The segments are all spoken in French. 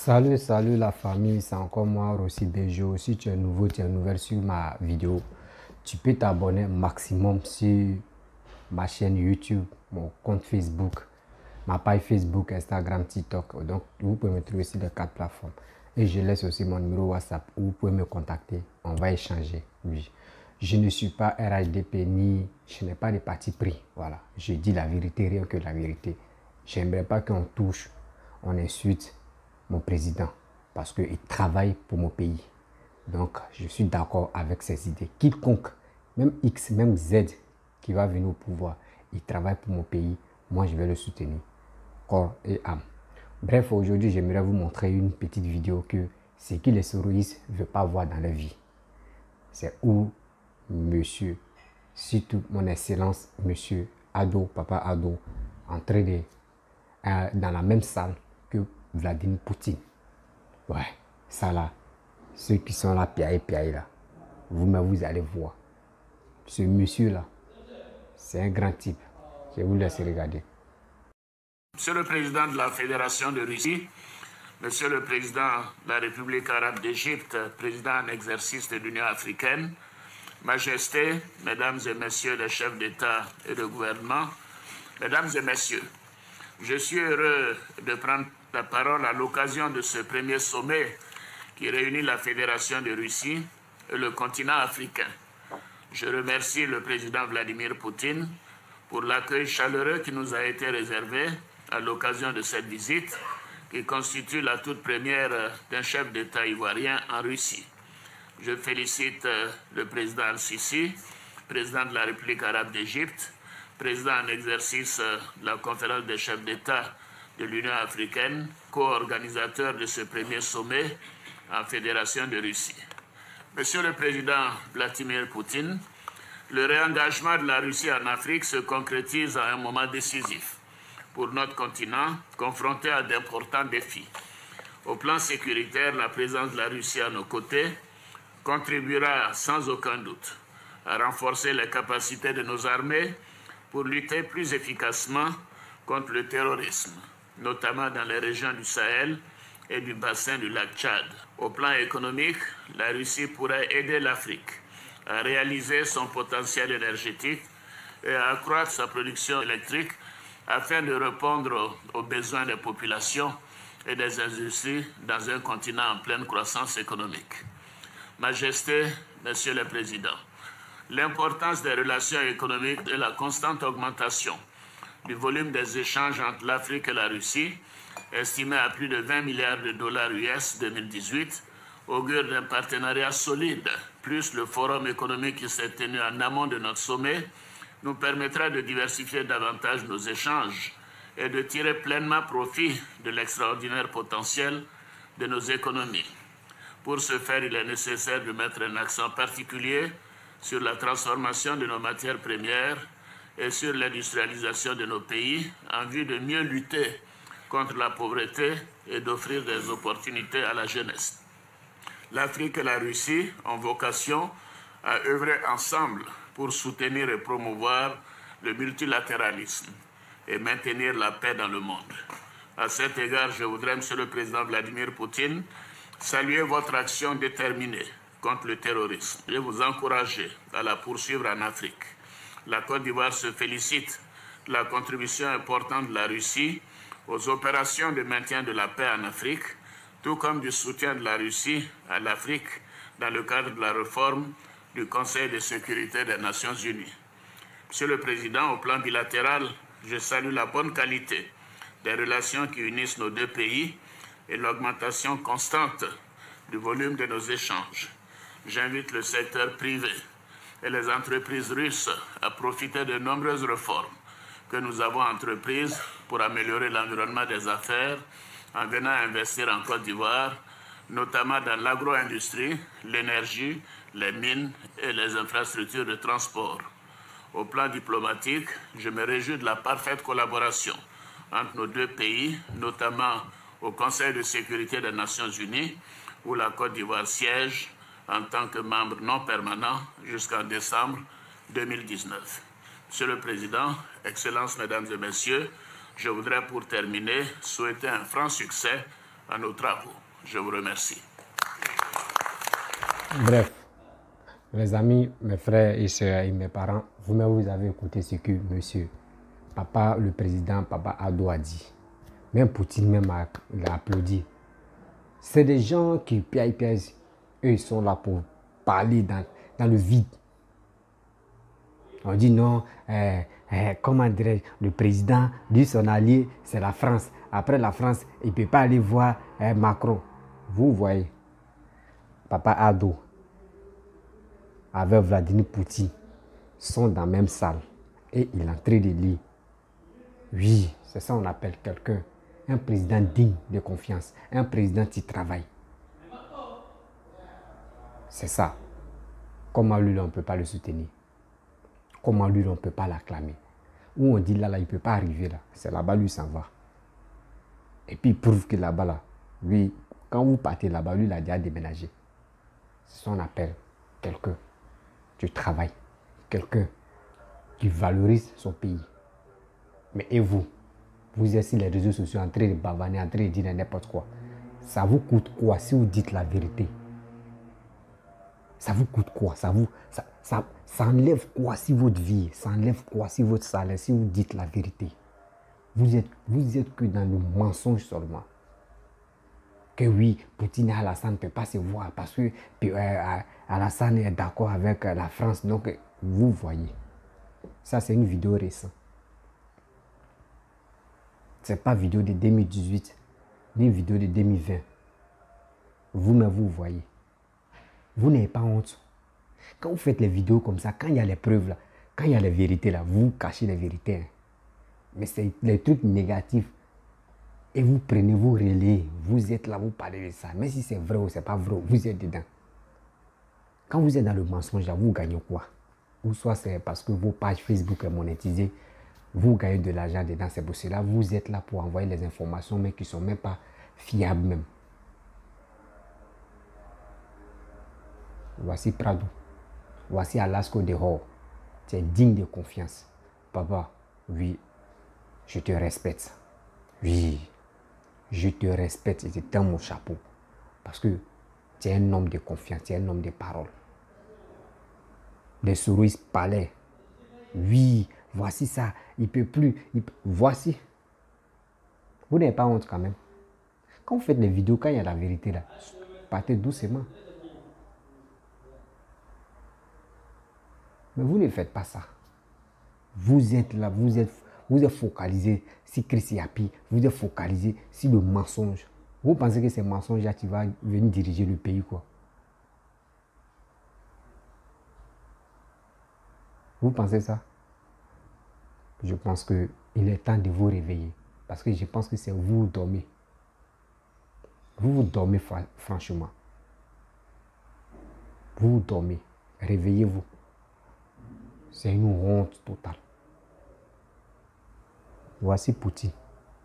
Salut la famille, c'est encore moi, Rossi Bejo. Si tu es nouveau, tu es nouvelle sur ma vidéo, tu peux t'abonner maximum sur ma chaîne YouTube, mon compte Facebook, ma page Facebook, Instagram, TikTok. Donc, vous pouvez me trouver sur les 4 plateformes. Et je laisse aussi mon numéro WhatsApp où vous pouvez me contacter. On va échanger. Oui. Je ne suis pas RHDP ni je n'ai pas de parti pris. Voilà. Je dis la vérité, rien que la vérité. J'aimerais pas qu'on touche, on insulte mon président parce qu'il travaille pour mon pays. Donc, je suis d'accord avec ces idées. Quiconque, même X, même Z qui va venir au pouvoir, il travaille pour mon pays. Moi, je vais le soutenir, corps et âme. Bref, aujourd'hui, j'aimerais vous montrer une petite vidéo que ce que les souristes ne veulent pas voir dans leur vie. C'est où monsieur, surtout mon excellence, monsieur Ado, papa Ado, en train de, dans la même salle que Vladimir Poutine. Ouais, ça là, ceux qui sont là, piaille là, vous allez voir. Ce monsieur là, c'est un grand type. Je vous laisse regarder. Monsieur le Président de la Fédération de Russie, Monsieur le Président de la République arabe d'Égypte, Président en exercice de l'Union africaine, Majesté, Mesdames et Messieurs les chefs d'État et de gouvernement, Mesdames et Messieurs, je suis heureux de prendre la parole à l'occasion de ce premier sommet qui réunit la Fédération de Russie et le continent africain. Je remercie le président Vladimir Poutine pour l'accueil chaleureux qui nous a été réservé à l'occasion de cette visite qui constitue la toute première d'un chef d'État ivoirien en Russie. Je félicite le président Al-Sisi, président de la République arabe d'Égypte, président en exercice de la conférence des chefs d'État de l'Union africaine, co-organisateur de ce premier sommet en Fédération de Russie. Monsieur le Président Vladimir Poutine, le réengagement de la Russie en Afrique se concrétise à un moment décisif pour notre continent, confronté à d'importants défis. Au plan sécuritaire, la présence de la Russie à nos côtés contribuera sans aucun doute à renforcer les capacités de nos armées pour lutter plus efficacement contre le terrorisme, notamment dans les régions du Sahel et du bassin du lac Tchad. Au plan économique, la Russie pourrait aider l'Afrique à réaliser son potentiel énergétique et à accroître sa production électrique afin de répondre aux besoins des populations et des industries dans un continent en pleine croissance économique. Majesté, Monsieur le Président, l'importance des relations économiques et la constante augmentation du volume des échanges entre l'Afrique et la Russie, estimé à plus de 20 milliards de dollars US 2018, augure d'un partenariat solide, plus le forum économique qui s'est tenu en amont de notre sommet, nous permettra de diversifier davantage nos échanges et de tirer pleinement profit de l'extraordinaire potentiel de nos économies. Pour ce faire, il est nécessaire de mettre un accent particulier sur la transformation de nos matières premières et sur l'industrialisation de nos pays en vue de mieux lutter contre la pauvreté et d'offrir des opportunités à la jeunesse. L'Afrique et la Russie ont vocation à œuvrer ensemble pour soutenir et promouvoir le multilatéralisme et maintenir la paix dans le monde. À cet égard, je voudrais, Monsieur le Président Vladimir Poutine, saluer votre action déterminée contre le terrorisme et vous encourager à la poursuivre en Afrique. La Côte d'Ivoire se félicite de la contribution importante de la Russie aux opérations de maintien de la paix en Afrique, tout comme du soutien de la Russie à l'Afrique dans le cadre de la réforme du Conseil de sécurité des Nations Unies. Monsieur le Président, au plan bilatéral, je salue la bonne qualité des relations qui unissent nos deux pays et l'augmentation constante du volume de nos échanges. J'invite le secteur privé et les entreprises russes à profiter de nombreuses réformes que nous avons entreprises pour améliorer l'environnement des affaires en venant investir en Côte d'Ivoire, notamment dans l'agro-industrie, l'énergie, les mines et les infrastructures de transport. Au plan diplomatique, je me réjouis de la parfaite collaboration entre nos deux pays, notamment au Conseil de sécurité des Nations Unies, où la Côte d'Ivoire siège en tant que membre non permanent jusqu'en décembre 2019. Monsieur le Président, Excellences, Mesdames et Messieurs, je voudrais pour terminer souhaiter un franc succès à nos travaux. Je vous remercie. Bref, mes amis, mes frères et sœurs et mes parents, vous-même vous avez écouté ce que monsieur, papa, le président, papa Ado a dit. Même Poutine même a applaudi. C'est des gens qui piègent. Eux, ils sont là pour parler dans le vide. On dit non, comment dirais-je, le président, lui, son allié, c'est la France. Après la France, il ne peut pas aller voir Macron. Vous voyez, papa Ado avec Vladimir Poutine sont dans la même salle et il est en train de lire. Oui, c'est ça qu'on appelle quelqu'un, un président digne de confiance, un président qui travaille. C'est ça. Comment lui, on ne peut pas le soutenir? Comment lui, on ne peut pas l'acclamer? Où on dit là, il ne peut pas arriver là. C'est là-bas, lui, s'en va. Et puis, il prouve que là-bas, là, lui, quand vous partez là-bas, lui, il a déjà déménagé. C'est ce qu'on appelle quelqu'un qui travaille, quelqu'un qui valorise son pays. Mais et vous? Vous êtes sur les réseaux sociaux en train de bavaner, en train de dire n'importe quoi. Ça vous coûte quoi si vous dites la vérité? Ça vous coûte quoi? Ça enlève quoi si votre vie? Ça enlève quoi si votre salaire, si vous dites la vérité? Vous êtes que dans le mensonge seulement. Que oui, Poutine et Alassane ne peuvent pas se voir parce que Alassane est d'accord avec la France. Donc, vous voyez. Ça, c'est une vidéo récente. Ce n'est pas une vidéo de 2018, ni une vidéo de 2020. Vous-même, vous voyez. Vous n'avez pas honte. Quand vous faites les vidéos comme ça, quand il y a les preuves, là, quand il y a les vérités, là, vous cachez les vérités. Hein. Mais c'est les trucs négatifs. Et vous prenez, vous relayez. Vous êtes là, vous parlez de ça. Même si c'est vrai ou c'est pas vrai, vous êtes dedans. Quand vous êtes dans le mensonge, là, vous gagnez quoi? Ou soit c'est parce que vos pages Facebook sont monétisées, vous gagnez de l'argent dedans. C'est pour cela que vous êtes là pour envoyer les informations, mais qui ne sont même pas fiables même. Voici Prado. Voici Alasco Dehors. Tu es digne de confiance. Papa, oui, je te respecte. Oui, je te respecte et je t'aime mon chapeau. Parce que tu es un homme de confiance, tu es un homme de parole. Les souris parlaient. Oui, voici ça. Il ne peut plus. Voici. Vous n'avez pas honte quand même. Quand vous faites les vidéos, quand il y a la vérité là, partez doucement. Mais vous ne faites pas ça. Vous êtes là, vous êtes focalisé sur Chris Yapi, vous êtes focalisé sur le mensonge. Vous pensez que c'est mensonge-là qui va venir diriger le pays, quoi? Vous pensez ça? Je pense qu'il est temps de vous réveiller. Parce que je pense que c'est vous dormez. Vous dormez franchement. Vous dormez. Réveillez-vous. C'est une honte totale. Voici Poutine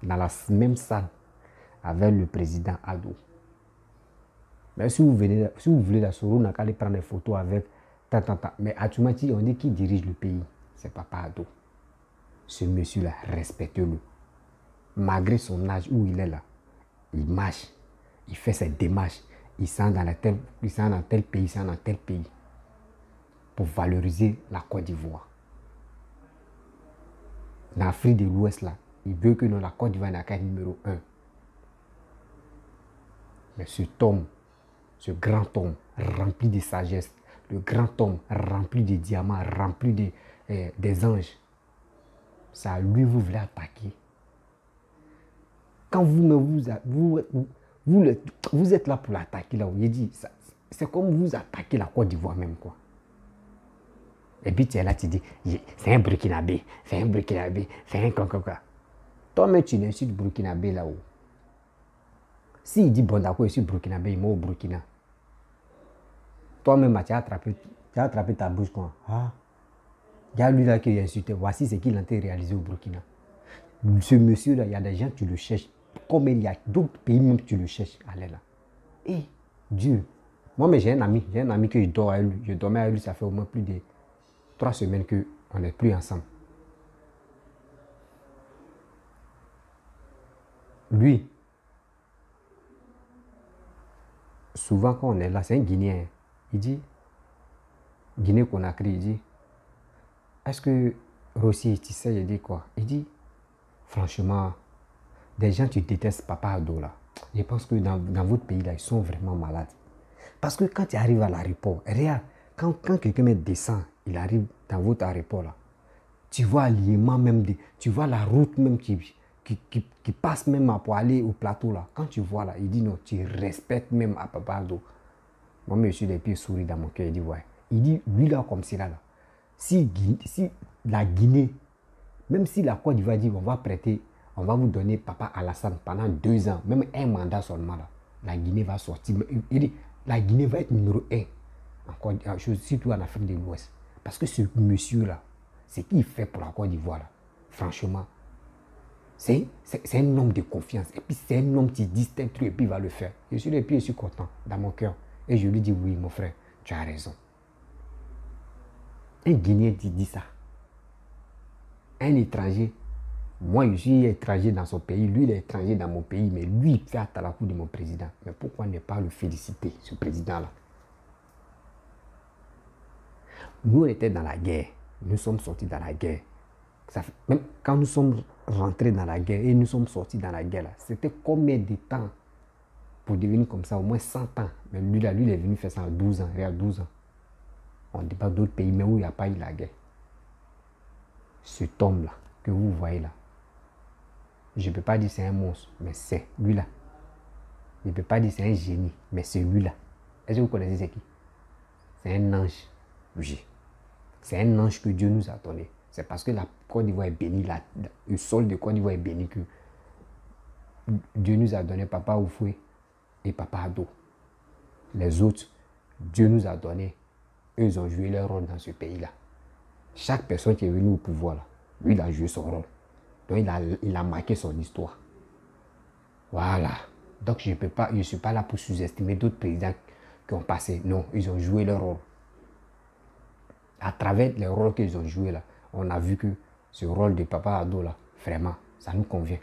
dans la même salle avec le président Ado. Mais si vous voulez la Soro, n'a qu'à aller prendre des photos avec mais actuellement, on dit qui dirige le pays. C'est Papa Ado. Ce monsieur-là, respectez-le. Malgré son âge où il est là, il marche, il fait ses démarches, il s'en dans tel pays, il s'en dans tel pays. Pour valoriser la Côte d'Ivoire. Dans l'Afrique de l'Ouest, là, il veut que la Côte d'Ivoire n'a qu'un numéro 1. Mais cet homme, ce grand homme, rempli de sagesse, le grand homme, rempli de diamants, rempli des anges, c'est à lui vous voulez attaquer. Quand vous êtes là pour l'attaquer, là, il dit, c'est comme vous attaquez la Côte d'Ivoire même, quoi. Et puis tu es là, tu dis, c'est un Burkinabé, c'est un Burkinabé, c'est un quoi. Toi-même, tu insultes Burkinabé là-haut. S'il dit, bon d'accord, je suis Burkinabé, il m'a au Burkina. Toi-même, tu as attrapé ta bouche quoi. Ah. Il y a lui là qui a insulté. Voici ce qu'il a réalisé au Burkina. Ce monsieur-là, il y a des gens qui le cherchent. Comme il y a d'autres pays même qui le cherchent. Allez là. Et Dieu. Moi, mais j'ai un ami que je dors avec lui. Je dormais avec lui, ça fait au moins plus de 3 semaines qu'on n'est plus ensemble. Lui, souvent quand on est là, c'est un Guinéen. Il dit, Guinée-Conakry, il dit, est-ce que Rossi, tu sais, il dit quoi? Il dit, franchement, des gens qui détestent Papa Ado là. Je pense que dans votre pays là, ils sont vraiment malades. Parce que quand tu arrives à l'aéroport, regarde, quand quelqu'un descend, il arrive dans votre aéroport là, tu vois l'alignement même, tu vois la route même qui passe même pour aller au plateau là. Quand tu vois là, il dit non, tu respectes même à Papa Ado. Moi, monsieur des pieds sourit dans mon cœur, il dit ouais. Il dit, lui là, comme c'est là, si la Guinée, même si la Côte d'Ivoire dit on va prêter, on va vous donner Papa Alassane pendant 2 ans, même un mandat seulement là, la Guinée va sortir. Il dit, la Guinée va être numéro 1, surtout en Afrique de l'Ouest. Parce que ce monsieur-là, ce qu'il fait pour la Côte d'Ivoire, franchement, c'est un homme de confiance. Et puis c'est un homme qui distingue et puis il va le faire. Je suis content dans mon cœur. Et je lui dis, oui, mon frère, tu as raison. Un Guinéen dit ça. Un étranger, moi je suis étranger dans son pays, lui il est étranger dans mon pays, mais lui il fait à la cour de mon président. Mais pourquoi ne pas le féliciter, ce président-là? Nous on était dans la guerre, nous sommes sortis dans la guerre. Même quand nous sommes rentrés dans la guerre et nous sommes sortis dans la guerre, c'était combien de temps pour devenir comme ça? Au moins 100 ans. Mais lui là, lui il est venu faire ça en 12 ans, il y a 12 ans. On débat d'autres pays, mais où il n'y a pas eu la guerre. Cet homme-là, que vous voyez là, je ne peux pas dire c'est un monstre, mais c'est lui-là. Je ne peux pas dire c'est un génie, mais c'est lui-là. Est-ce que vous connaissez c'est qui? C'est un ange. Oui. C'est un ange que Dieu nous a donné. C'est parce que la Côte d'Ivoire est bénie, le sol de Côte d'Ivoire est béni que Dieu nous a donné Papa Oufoué et Papa Ado. Les autres, Dieu nous a donné. Eux, ils ont joué leur rôle dans ce pays-là. Chaque personne qui est venue au pouvoir, là, lui, il a joué son rôle. Donc, il a marqué son histoire. Voilà. Donc, je ne suis pas là pour sous-estimer d'autres présidents qui ont passé. Non, ils ont joué leur rôle. À travers les rôles qu'ils ont joués là, on a vu que ce rôle de Papa Ado là, vraiment, ça nous convient.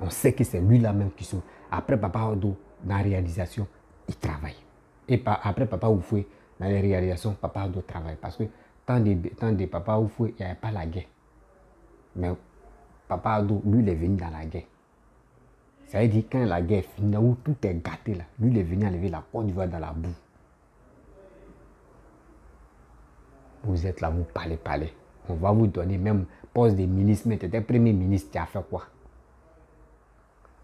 On sait que c'est lui là même qui sont. Après Papa Ado, dans la réalisation, il travaille. Et après Papa Oufoué, dans les réalisations, Papa Ado travaille. Parce que tant de Papa Oufoué, il n'y avait pas la guerre. Mais Papa Ado, lui, il est venu dans la guerre. Ça veut dire quand la guerre est finie, où tout est gâté là, lui, il est venu enlever la Côte d'Ivoire dans la boue. Vous êtes là, vous parlez. On va vous donner même poste de ministre, mais tu étais premier ministre, tu as fait quoi?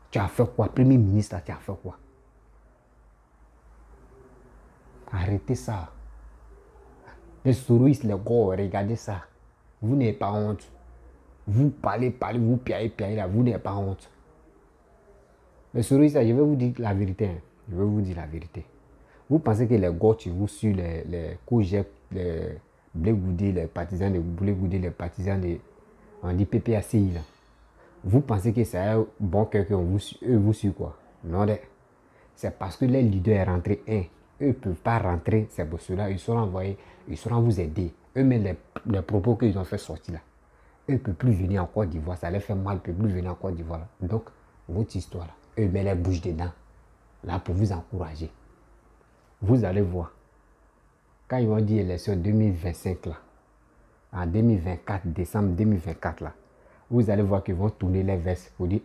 Tu as fait quoi? Premier ministre, tu as fait quoi? Arrêtez ça. Les souris, les gros, regardez ça. Vous n'avez pas honte. Vous parlez, vous piaillez là, vous n'avez pas honte. Les souris, je vais vous dire la vérité. Hein. Je vais vous dire la vérité. Vous pensez que les gars, vous sur les Kojek, les Blé Goudé, les partisans de Blé Goudé, les partisans de on dit PPACI là. Vous pensez que c'est un bon cœur que vous suit quoi? Non, c'est parce que les leaders sont rentrés. Eux ne peuvent pas rentrer, c'est pour cela ils seront envoyés, ils seront vous aider. Eux, mais les propos qu'ils ont fait sortir là, eux ne peuvent plus venir en Côte d'Ivoire, ça leur fait mal, ils ne peuvent plus venir en Côte d'Ivoire. Donc, votre histoire là, eux, mais les bouches dedans, là pour vous encourager. Vous allez voir, quand ils vont dire élection 2025 là, en 2024, décembre 2024 là, vous allez voir qu'ils vont tourner les vestes pour dire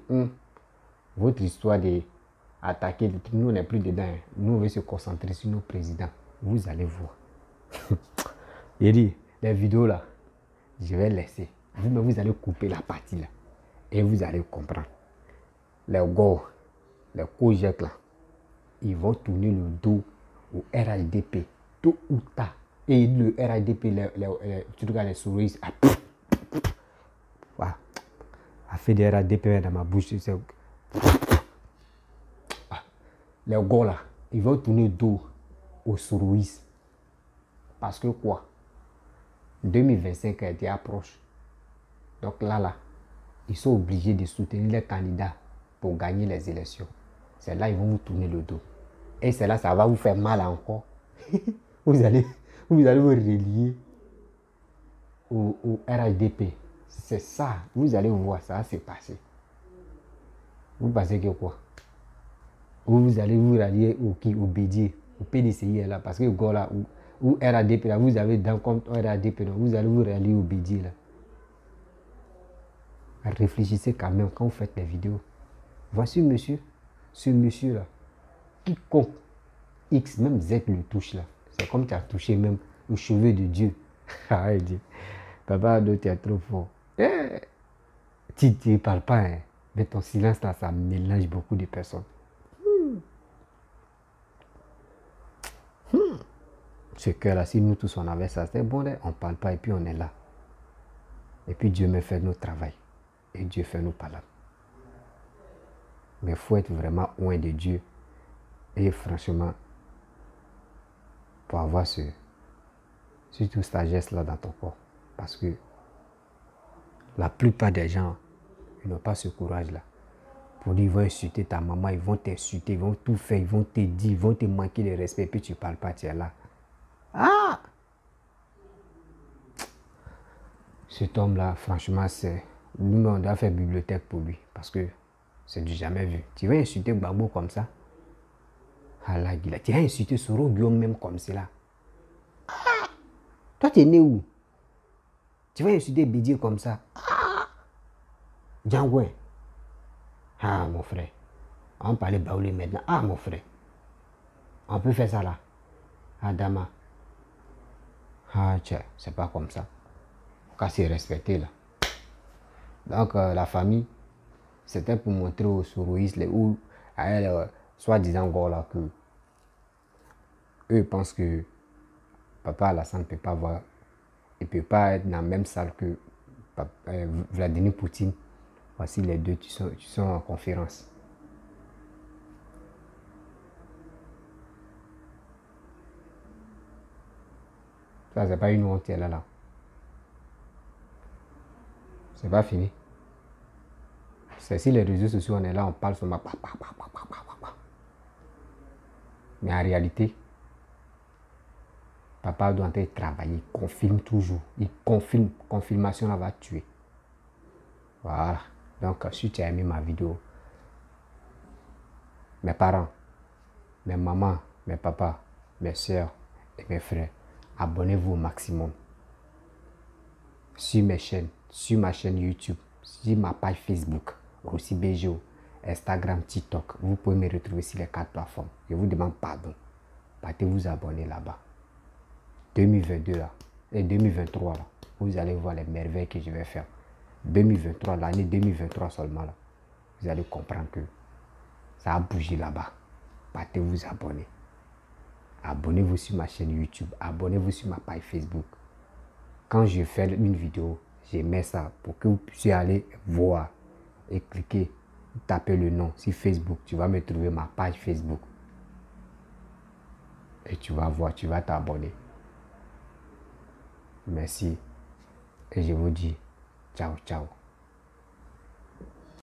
votre histoire d'attaquer, nous on n'est plus dedans, nous on veut se concentrer sur nos présidents. Vous allez voir. Il dit, les vidéos là, je vais laisser. Vous allez couper la partie là et vous allez comprendre. Les gars, les Kojek là, ils vont tourner le dos au RHDP, tôt ou tard. Et le RHDP, tu regardes les souris, a fait des RHDP dans ma bouche. Les gars là, ils vont tourner le dos aux souris. Parce que quoi? 2025 a été approche. Donc là, ils sont obligés de soutenir les candidats pour gagner les élections. C'est là ils vont vous tourner le dos. Et c'est là ça va vous faire mal encore. vous allez vous relier au RHDP. C'est ça. Vous allez voir ça, c'est passé. Vous pensez que quoi? Vous allez vous rallier au Bédier, au PDCI là, parce que là, ou RADP là, vous avez dans compte RADP là, vous allez vous rallier au Bédier là. Réfléchissez quand même quand vous faites les vidéos. Voici monsieur, ce monsieur là, quiconque X, même Z le touche là. C'est comme tu as touché même le cheveu de Dieu. Ah, il dit, papa, tu es trop fort. Tu ne parles pas, hein. Mais ton silence là, ça mélange beaucoup de personnes. Ce cœur là, si nous tous on avait ça, c'est bon, on ne parle pas et puis on est là. Et puis Dieu me fait notre travail. Et Dieu fait nos paroles. Mais il faut être vraiment loin de Dieu. Et franchement, pour avoir surtout cette sagesse-là dans ton corps. Parce que la plupart des gens, ils n'ont pas ce courage-là. Pour dire, ils vont insulter ta maman, ils vont t'insulter, ils vont tout faire, ils vont te dire, ils vont te manquer de respect, puis tu ne parles pas, tu es là. Ah! Cet homme-là, franchement, c'est... Nous, on doit faire bibliothèque pour lui, parce que c'est du jamais vu. Tu vas insulter Gbagbo comme ça? Ah là, tu vas insulter Soro Guillaume même comme cela. Ah! Toi, tu es né où? Tu vas insulter Bédier comme ça? Ah! Djangouin. Ah, mon frère. On parlait Baoulé maintenant. Ah, mon frère. On peut faire ça là. Adama. Ah, tiens, c'est pas comme ça. Qu'à se respecter là. Donc, la famille, c'était pour montrer aux sourouistes, ou à elle, soi-disant, là, que eux pensent que papa Alassane ne peut pas voir, il ne peut pas être dans la même salle que Vladimir Poutine. Voici les deux qui sont en conférence. Ça, c'est pas une honte là. C'est pas fini. C'est si les réseaux sociaux, on est là, on parle seulement. Mais en réalité, papa doit travailler, il confirme toujours. Il confirme. Confirmation là va tuer. Voilà. Donc, si tu as aimé ma vidéo, mes parents, mes mamans, mes papas, mes soeurs et mes frères, abonnez-vous au maximum. Sur mes chaînes, sur ma chaîne YouTube, sur ma page Facebook, Rossi Bejo, Instagram, TikTok. Vous pouvez me retrouver sur les 4 plateformes. Je vous demande pardon. Partez vous abonner là-bas. 2022 là, et 2023 là, vous allez voir les merveilles que je vais faire. 2023, l'année 2023 seulement là, vous allez comprendre que ça a bougé là-bas. Partez vous abonner. Abonnez-vous sur ma chaîne YouTube, abonnez-vous sur ma page Facebook. Quand je fais une vidéo, je mets ça pour que vous puissiez aller voir et cliquer, taper le nom sur Facebook. Tu vas me trouver ma page Facebook. Et tu vas voir, tu vas t'abonner. Merci. Et je vous dis ciao, ciao.